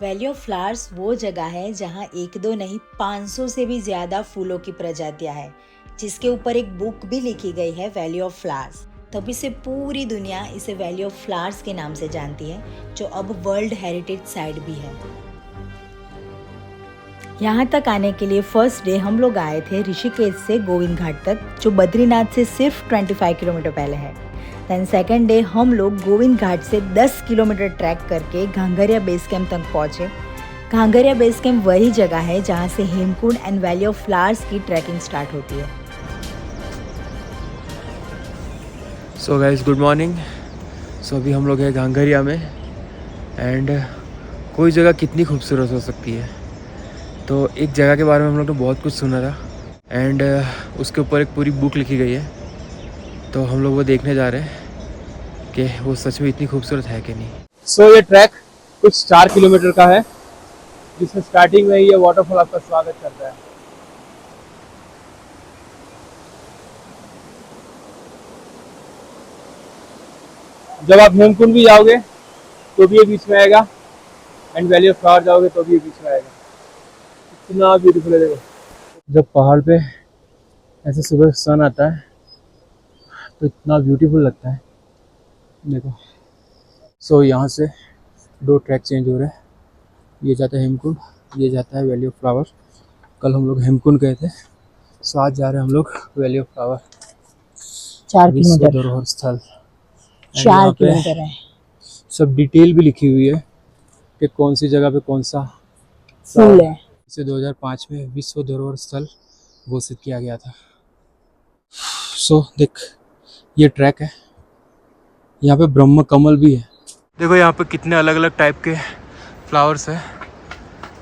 Valley of flowers वो जगह है जहाँ एक दो नहीं 500 से भी ज्यादा फूलों की प्रजातियां हैं, जिसके ऊपर एक बुक भी लिखी गई है वैली ऑफ फ्लावर्स। तभी से पूरी दुनिया इसे वैली ऑफ फ्लावर्स के नाम से जानती है, जो अब वर्ल्ड हेरिटेज साइट भी है। यहाँ तक आने के लिए फर्स्ट डे हम लोग आए थे ऋषिकेश से गोविंद घाट तक, जो बद्रीनाथ से सिर्फ 25 किलोमीटर पहले है। देन सेकेंड डे हम लोग गोविंद घाट से 10 किलोमीटर ट्रैक करके घांघरिया बेस कैंप तक पहुँचे। घांघरिया बेस कैंप वही जगह है जहाँ से Hemkund and valley of flowers की ट्रैकिंग स्टार्ट होती है। So guys good morning. So अभी हम लोग हैं घांघरिया में एंड कोई जगह कितनी खूबसूरत हो सकती है। तो एक जगह के बारे में हम लोग ने बहुत कुछ सुना था एंड उसके ऊपर एक पूरी बुक लिखी गई है, तो हम लोग वो देखने जा रहे हैं कि वो सच में इतनी खूबसूरत है कि नहीं। सो ये ट्रैक कुछ 4 किलोमीटर का है, जिसमें स्टार्टिंग में ये वाटरफॉल आपका स्वागत करता है। जब आप हेमकुंड भी जाओगे तो भी ये बीच में आएगा एंड वैली ऑफ फ्लावर जाओगे तो भी ये बीच में आएगा। इतना ब्यूटीफुल है। देखो जब पहाड़ पे ऐसे सुबह सन आता है तो इतना ब्यूटीफुल लगता है। देखो सो यहाँ से 2 ट्रैक चेंज हो रहे हैं। ये जाता है हेमकुंड, ये जाता है वैली ऑफ फ्लावर। कल हम लोग हेमकुंड गए थे, सो आज जा रहे हैं हम लोग वैली ऑफ फ्लावर। 4 किलोमीटर धरोहर स्थल 4 किलोमीटर है। सब डिटेल भी लिखी हुई है कि कौन सी जगह पे कौन सा फूल है। इसे 2005 में विश्व धरोहर स्थल घोषित किया गया था। सो देख ये ट्रैक है, यहाँ पे ब्रह्म कमल भी है। देखो यहाँ पे कितने अलग अलग टाइप के फ्लावर्स हैं।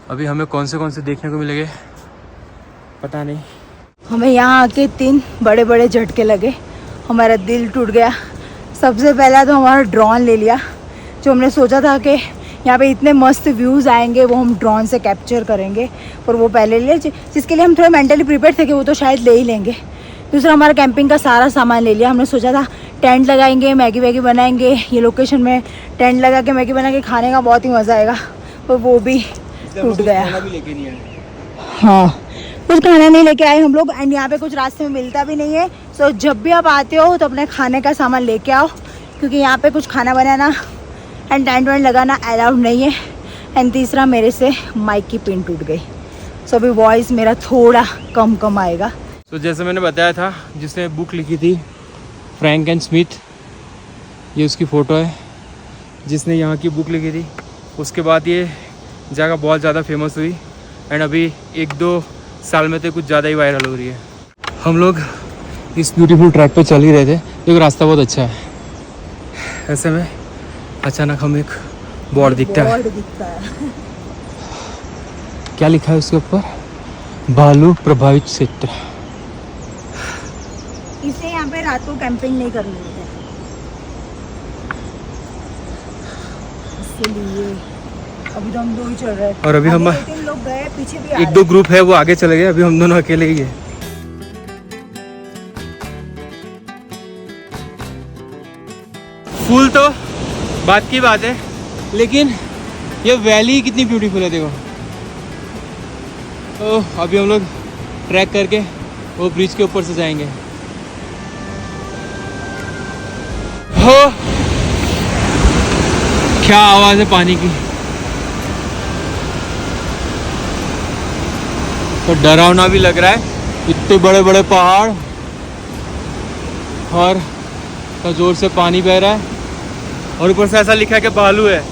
अभी हमें कौन से देखने को मिलेंगे पता नहीं। हमें यहाँ आके 3 बड़े बड़े झटके लगे, हमारा दिल टूट गया। सबसे पहला तो हमारा ड्रोन ले लिया, जो हमने सोचा था कि यहाँ पे इतने मस्त व्यूज़ आएंगे वो हम ड्रोन से कैप्चर करेंगे, पर वो पहले ले जिसके लिए हम थोड़े मेंटली प्रिपेयर थे कि वो तो शायद ले ही लेंगे। दूसरा हमारा कैंपिंग का सारा सामान ले लिया। हमने सोचा था टेंट लगाएंगे, मैगी वैगी बनाएंगे, ये लोकेशन में टेंट लगा के मैगी बना के खाने का बहुत ही मज़ा आएगा, पर वो भी टूट गया। हाँ कुछ खाना नहीं लेके आए हम लोग एंड यहाँ पे कुछ रास्ते में मिलता भी नहीं है। सो जब भी आप आते हो तो अपने खाने का सामान लेके आओ, क्योंकि यहाँ पे कुछ खाना बनाना एंड टेंट वेंट लगाना अलाउड नहीं है। एंड तीसरा मेरे से माइक की पिन टूट गई, सो अभी वॉइस मेरा थोड़ा कम आएगा। तो जैसे मैंने बताया था, जिसने बुक लिखी थी फ्रैंक एंड स्मिथ, ये उसकी फ़ोटो है जिसने यहाँ की बुक लिखी थी। उसके बाद ये जगह बहुत ज़्यादा फेमस हुई एंड अभी 1-2 साल में तो कुछ ज़्यादा ही वायरल हो रही है। हम लोग इस ब्यूटीफुल ट्रैक पे चल ही रहे थे, एक रास्ता बहुत अच्छा है। ऐसे में अचानक हमें एक बोर्ड दिखता है। क्या लिखा है उसके ऊपर? भालू प्रभावित क्षेत्र। इसलिए यहाँ पे रात को कैंपिंग नहीं करनी है, इसलिए अभी तो हम 2 ही चल रहे हैं। और अभी हम 2-3 लोग गए, पीछे भी 1-2 ग्रुप है वो आगे चले गए, अभी हम दोनों अकेले ही है। फूल तो बात की बात है, लेकिन ये वैली कितनी ब्यूटीफुल है। देखो तो अभी हम लोग ट्रैक करके वो ब्रिज के ऊपर से जाएंगे। हो क्या आवाज है पानी की। तो डरावना भी लग रहा है, इतने बड़े बड़े पहाड़ और तो जोर से पानी बह रहा है और ऊपर से ऐसा लिखा है कि भालू है।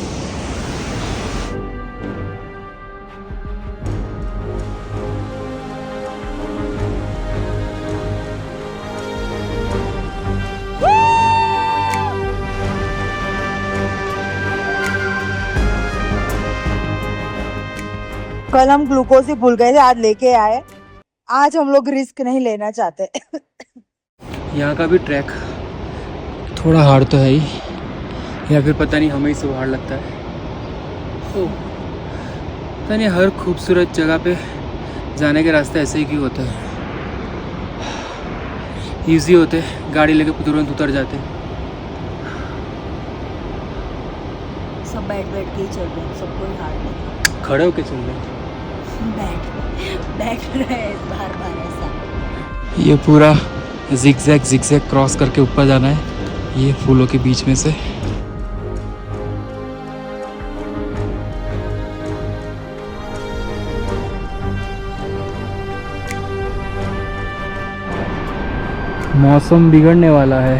कल हम ग्लूकोज ही भूल गए थे, आज लेके आए। आज हम लोग रिस्क नहीं लेना चाहते। यहाँ का भी ट्रैक थोड़ा हार्ड तो है ही, या फिर पता नहीं हमें ही सब हार्ड लगता है। तो पता नहीं हर खूबसूरत जगह पे जाने के रास्ते ऐसे ही क्यों होता है। ईजी होते, गाड़ी लेके तुरंत उतर जाते। सब बैठ के ही चल रहे हैं, सबको ही हार्ड नहीं। खड़े होके चल रहे बैठ रहे हैं बार बार ऐसा। ये पूरा जिगजैग क्रॉस करके ऊपर जाना है, ये फूलों के बीच में से। मौसम बिगड़ने वाला है,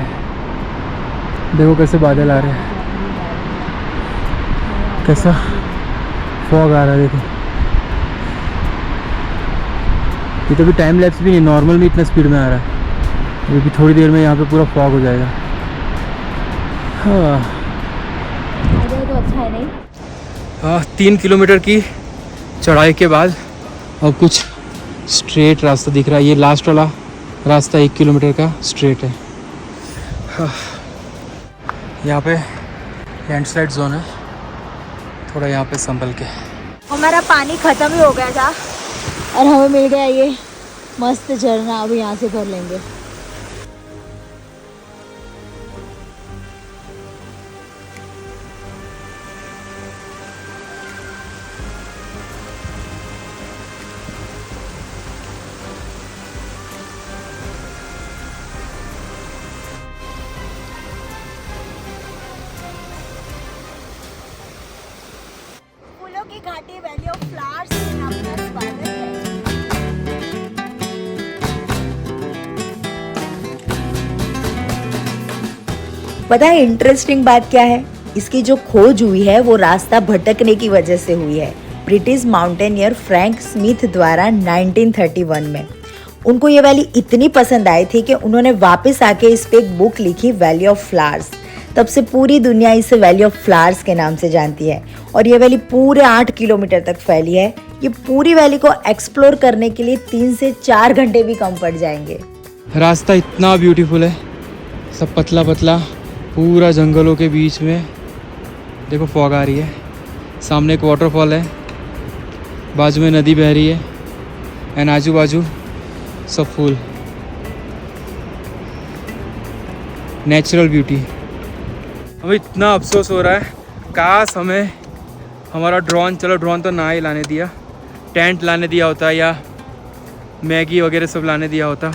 देखो कैसे बादल आ रहे हैं, कैसा फॉग आ रहा है देखो। ये तो भी टाइम लैप्स भी नहीं, नॉर्मल में इतना स्पीड में आ रहा है। ये भी थोड़ी देर में यहाँ पे पूरा फॉग हो जाएगा। हाँ तो अच्छा है नहीं। 3 किलोमीटर की चढ़ाई के बाद अब कुछ स्ट्रेट रास्ता दिख रहा है। ये लास्ट वाला रास्ता 1 किलोमीटर का स्ट्रेट है। यहाँ पे लैंडस्लाइड जोन है, थोड़ा यहाँ पे संभल के। हमारा पानी खत्म ही हो गया था और हमें मिल गया ये मस्त झरना। अभी यहाँ से भर लेंगे। फूलों की घाटी वैली ऑफ फ्लावर्स में आपका स्वागत है। पता है इंटरेस्टिंग बात क्या है? इसकी जो खोज हुई है वो रास्ता भटकने की वजह से हुई है। ब्रिटिश माउंटेनियर फ्रैंक स्मिथ द्वारा 1931 में। उनको ये वैली इतनी पसंद आई थी कि उन्होंने वापस आके इस पे एक बुक लिखी, वैली ऑफ फ्लावर्स। तब से पूरी दुनिया इसे वैली ऑफ फ्लावर्स के नाम से जानती है और ये वैली पूरे 8 किलोमीटर तक फैली है। ये पूरी वैली को एक्सप्लोर करने के लिए 3 से 4 घंटे भी कम पड़ जाएंगे। रास्ता इतना ब्यूटीफुल है, सब पतला पतला, पूरा जंगलों के बीच में। देखो फॉग आ रही है, सामने एक वाटरफॉल है, बाजू में नदी बह रही है एंड आजू बाजू सब फूल, नेचुरल ब्यूटी। हमें इतना अफसोस हो रहा है, काश हमें हमारा ड्रोन, चलो ड्रोन तो ना ही लाने दिया, टेंट लाने दिया होता या मैगी वगैरह सब लाने दिया होता।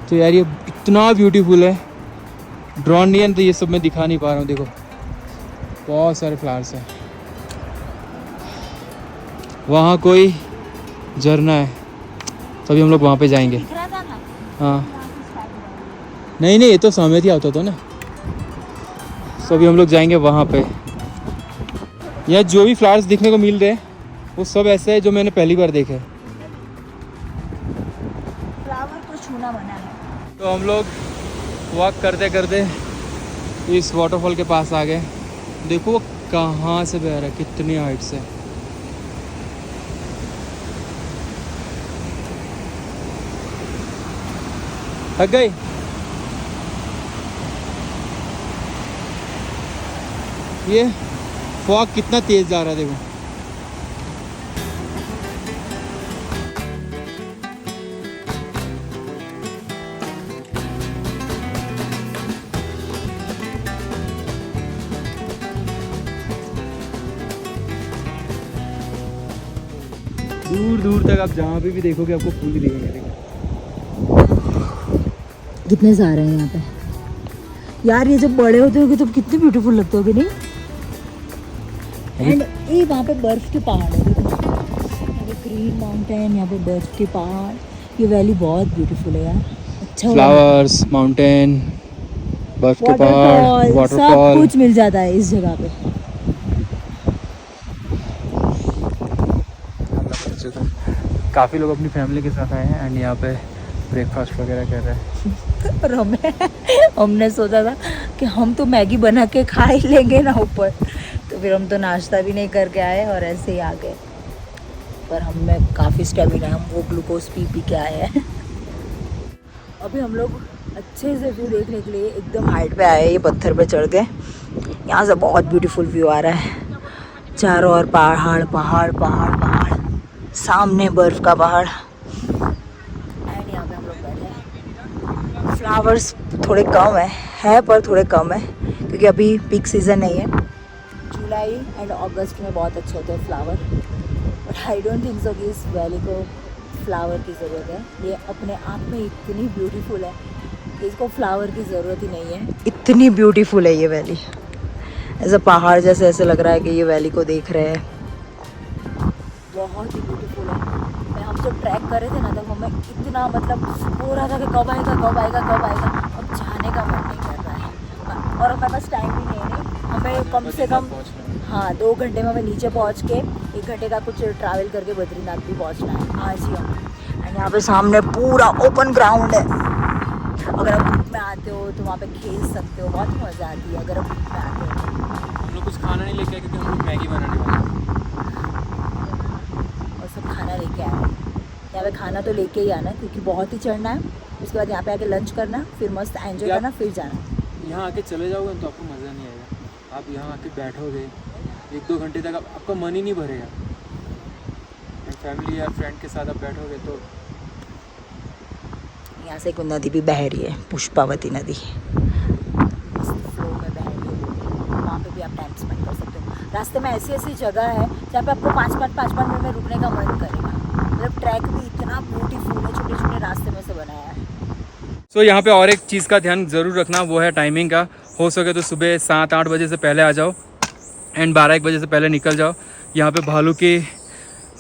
तो यार ये इतना ब्यूटीफुल है, ड्रोन नहीं है तो ये सब मैं दिखा नहीं पा रहा हूँ। देखो बहुत सारे फ्लावर्स हैं, वहाँ कोई झरना है, तभी हम लोग वहाँ पे जाएंगे। हाँ नहीं नहीं, ये तो समय ही आता था ना। तो अभी हम लोग जाएंगे वहाँ पे। यहाँ जो भी फ्लावर्स दिखने को मिल रहे हैं वो सब ऐसे है जो मैंने पहली बार देखे। फ्लावर को छूना मना है। तो हम लोग वॉक करते करते इस वाटरफॉल के पास आ गए। देखो वो कहाँ से बह रहा है, कितनी हाइट से। थक गई? ये फॉग कितना तेज जा रहा है देखो। दूर दूर तक आप जहाँ पे भी देखोगे आपको फूल ही दिखेंगे। देखो कितने सारे हैं यहाँ पे यार। ये जब बड़े होते होंगे तब कितने ब्यूटीफुल लगते होंगे नहीं? एंड ये वहाँ पे बर्फ के पहाड़ है, देखो यहाँ पे ग्रीन माउंटेन, यहाँ पे बर्फ के पहाड़। ये वैली बहुत ब्यूटीफुल है यार। अच्छा फ्लावर्स, माउंटेन, बर्फ के पहाड़, वाटरफॉल, सब कुछ मिल जाता है इस जगह पे। काफ़ी लोग अपनी फैमिली के साथ आए हैं एंड यहाँ पे ब्रेकफास्ट वगैरह कर रहे हैं। और हमने सोचा था कि हम तो मैगी बना के खा ही लेंगे ना ऊपर, तो फिर हम तो नाश्ता भी नहीं करके आए और ऐसे ही आ गए। पर हमें काफ़ी स्टेमिना है, हम वो ग्लूकोज पी के आए हैं। अभी हम लोग अच्छे से व्यू देखने के लिए एकदम हाइट पे आए हैं। ये पत्थर पे चढ़ के यहाँ से बहुत ब्यूटीफुल व्यू आ रहा है। चारों ओर पहाड़ पहाड़ पहाड़ पहाड़, सामने बर्फ का पहाड़। एंड यहाँ पे हम लोग बैठे हैं। फ्लावर्स थोड़े कम है पर थोड़े कम है क्योंकि अभी पीक सीज़न नहीं है। जून जुलाई एंड अगस्त में बहुत अच्छे होते हैं flower, but I don't think so कि इस वैली को फ्लावर की ज़रूरत है। ये अपने आप में इतनी ब्यूटीफुल है कि इसको फ्लावर की ज़रूरत ही नहीं है। इतनी ब्यूटीफुल है ये वैली, ऐसा पहाड़ जैसे ऐसे लग रहा है कि ये वैली को देख रहे हैं। बहुत ही ब्यूटीफुल है। मैं हम जब ट्रैक कर रहे थे ना तब हमें इतना मतलब हो रहा था कि कब आएगा कब आएगा कब आएगा, अब जाने का मन नहीं कर रहा है। और हमारे पास टाइम भी नहीं है, हमें कम से कम 2 घंटे में हमें नीचे पहुंच के 1 घंटे का कुछ ट्रैवल करके बद्रीनाथ भी पहुंचना है आज ही हम। एंड यहाँ पे सामने पूरा ओपन ग्राउंड है, अगर आप ग्रुप में आते हो तो वहाँ पे खेल सकते हो, बहुत मज़ा आती है अगर आप ग्रुप में आते हो। हम लोग कुछ खाना नहीं लेके आए क्योंकि हम लोग मैगी बनाने वाले हैं। और सब खाना लेके आए हैं, यहाँ पे खाना तो लेके ही आना है क्योंकि बहुत ही चढ़ना है। उसके बाद यहाँ पे आके लंच करना, फिर मस्त एंजॉय करना, फिर जाना। यहाँ आके चले जाओगे तो आपको मज़ा नहीं आएगा। आप यहाँ आके बैठोगे 1-2 घंटे तक आपका मन ही नहीं भरेगा। फैमिली या फ्रेंड के साथ आप बैठोगे तो। यहाँ से एक नदी भी बह रही है, पुष्पावती नदी, मस्त फ्लो में बह रही है, वहाँ पे भी आप टाइम स्पेंड कर सकते हो। रास्ते में ऐसी ऐसी जगह है जहाँ पे आपको 5-5 मिनट में रुकने का मन करेगा। मतलब ट्रैक भी इतना ब्यूटीफुल है, छोटे छोटे रास्ते में से बनाया है। सो यहाँ पे और एक चीज़ का ध्यान ज़रूर रखना, वो है टाइमिंग का। हो सके तो सुबह 7-8 बजे से पहले आ जाओ एंड 12-1 बजे से पहले निकल जाओ। यहाँ पे भालू की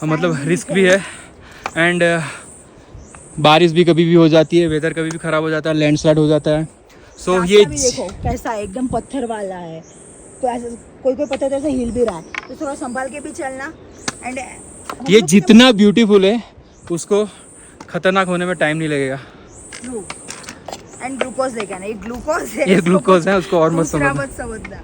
मतलब रिस्क भी है एंड बारिश भी कभी भी हो जाती है, वेदर कभी भी ख़राब हो जाता है, लैंडस्लाइड हो जाता है। सो ये देखो कैसा है, एकदम पत्थर वाला है, तो ऐसे कोई पत्थर तो ऐसे हिल भी रहा है, तो थोड़ा संभाल के भी चलना। एंड ये जितना ब्यूटीफुल है उसको खतरनाक होने में टाइम नहीं लगेगा। एंड ग्लूकोज लेके आना, ये ग्लूकोज है, ये ग्लूकोज है, उसको और मत समझना। समझना।